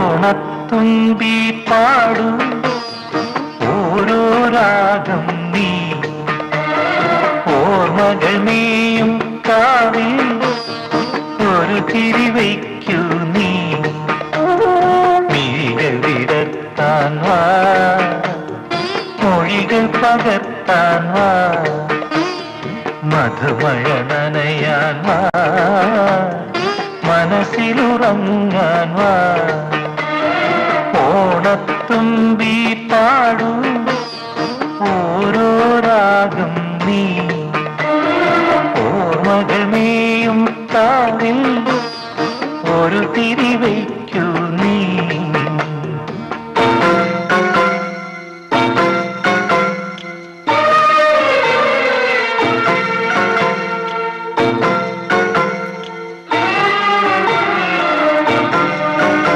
ഓണത്തുമ്പി പാടൂ ഓരോ രാഗം നീ ഓർമ്മകൾ നീയും കാവിൽ ഒരു തിരിവയ്ക്കൂ നീ മിഴികൾ വിടർത്താൻ വാ മൊഴികൾ പകർത്താൻ വാ മധുമഴ നനയാൻ വാ മനസ്സിലുറങ്ങാൻ വാ ഓണത്തുമ്പി